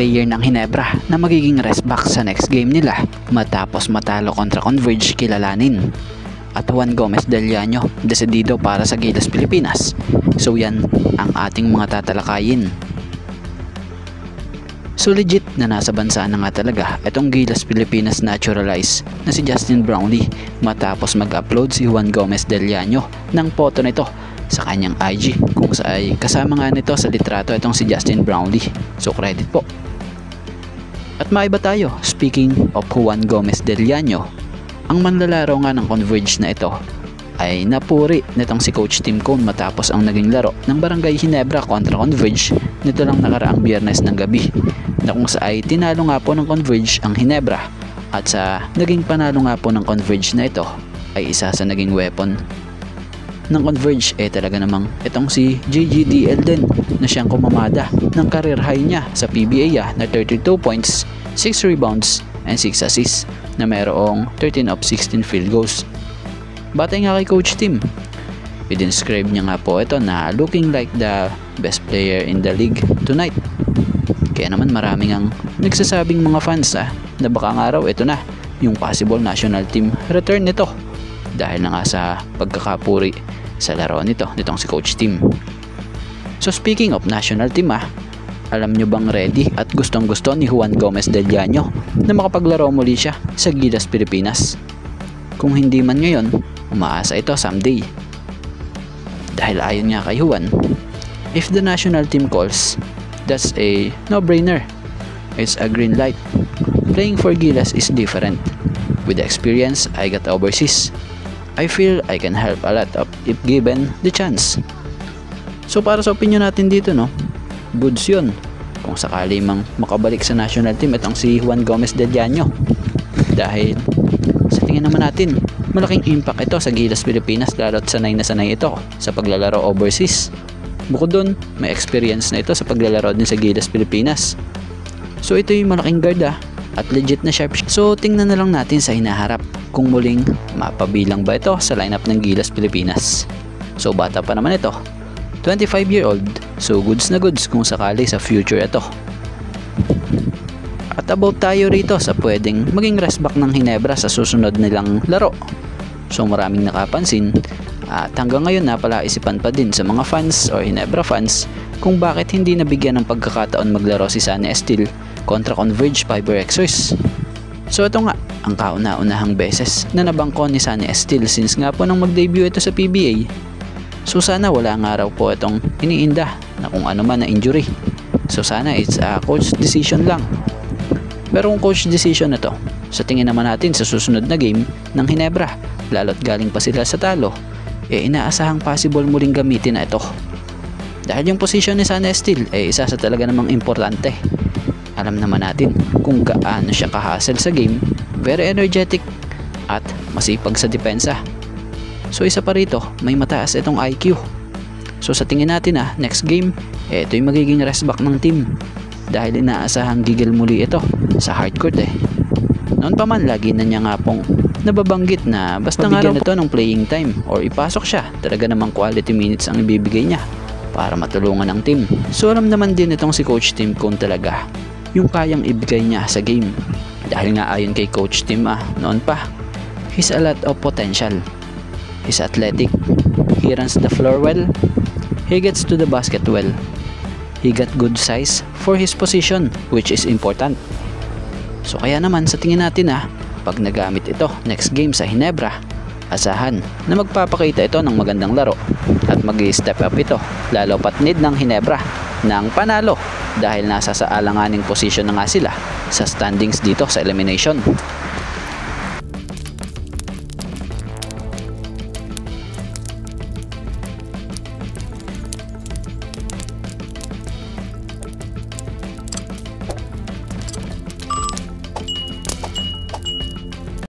player ng Ginebra na magiging rest back sa next game nila matapos matalo kontra Converge kilalanin. At Juan Gomez Del Llano, desidido para sa Gilas Pilipinas. So yan ang ating mga tatalakayin. So legit na nasa bansa na nga talaga itong Gilas Pilipinas naturalized na si Justin Brownlee matapos mag-upload si Juan Gomez Del Llano ng photo nito sa kanyang IG kung saan kasama nga nito sa litrato itong si Justin Brownlee. So credit po. At maiba tayo, speaking of Juan Gomez Del Llano, ang manlalaro nga ng Converge na ito ay napuri nitong si Coach Tim Cone matapos ang naging laro ng Barangay Ginebra kontra Converge nito lang nakaraang Biyernes ng gabi, na kung saan ay tinalo nga po ng Converge ang Ginebra, at sa naging panalo nga po ng Converge na ito ay isa sa naging weapon ng Converge talaga namang itong si JGDL din, na siyang kumamada ng career high niya sa PBA na 32 points, 6 rebounds and 6 assists na mayroong 13 of 16 field goals. Batay nga kay Coach Tim, i-describe niya nga po ito na looking like the best player in the league tonight. Kaya naman maraming ang nagsasabing mga fans na baka nga raw ito na yung possible national team return nito dahil na nga sa pagkakapuri sa laro nitong si Coach Tim. So speaking of national team, alam nyo bang ready at gustong gusto ni Juan Gomez Del Llano na makapaglaro muli siya sa Gilas Pilipinas? Kung hindi man ngayon, umaasa ito someday. Dahil ayon nga kay Juan, if the national team calls, that's a no-brainer. It's a green light. Playing for Gilas is different. With the experience I got overseas, I feel I can help a lot if given the chance. So para sa opinion natin dito, goods yun kung sakali mang makabalik sa national team itong si Juan Gomez Del Llano. Dahil sa tingin naman natin, malaking impact ito sa Gilas Pilipinas, lalo't sanay na sanay ito sa paglalaro overseas. Bukod dun, may experience na ito sa paglalaro din sa Gilas Pilipinas. So ito yung malaking guard at legit na sharp. So tingnan na lang natin sa hinaharap kung muling mapabilang ba ito sa lineup ng Gilas Pilipinas. So bata pa naman ito, 25-year-old, so goods na goods kung sakali sa future ito. At about tayo rito sa pwedeng maging rest back ng Ginebra sa susunod nilang laro. So maraming nakapansin at hanggang ngayon napalaisipan pa din sa mga fans or Ginebra fans kung bakit hindi nabigyan ng pagkakataon maglaro si Sunny Estile kontra Converge Fiber Xers. So ito nga ang kauna-unahang beses na nabangko ni Sunny Estile since nga po nang mag-debut ito sa PBA. So sana wala nga raw po itong iniinda na kung ano man na injury. So sana it's a coach decision lang. Pero kung coach decision na to, sa tingin naman natin sa susunod na game ng Ginebra, lalo't galing pa sila sa talo, inaasahang possible muling gamitin na ito. Dahil yung position ni Sunny Estile isa sa talaga namang importante. Alam naman natin kung gaano siya ka-hustle sa game, very energetic at masipag sa depensa. So isa pa rito, may mataas itong IQ. So sa tingin natin next game, ito yung magiging rest back ng team. Dahil inaasahang gigil muli ito sa hardcourt Noon pa man, lagi na niya nga pong nababanggit na basta nga raw ito ng playing time or ipasok siya, talaga namang quality minutes ang ibibigay niya para matulungan ang team. So alam naman din itong si Coach Tim Cone talaga yung kayang ibigay niya sa game. Dahil nga ayon kay Coach Tim noon pa, he's a lot of potential. He's athletic, he runs the floor well, he gets to the basket well. He got good size for his position, which is important. So kaya naman sa tingin natin pag nagamit ito next game sa Ginebra, asahan na magpapakita ito ng magandang laro at mag-step up ito, lalo pat need ng Ginebra ng panalo dahil nasa sa alanganing position na nga sila sa standings dito sa elimination.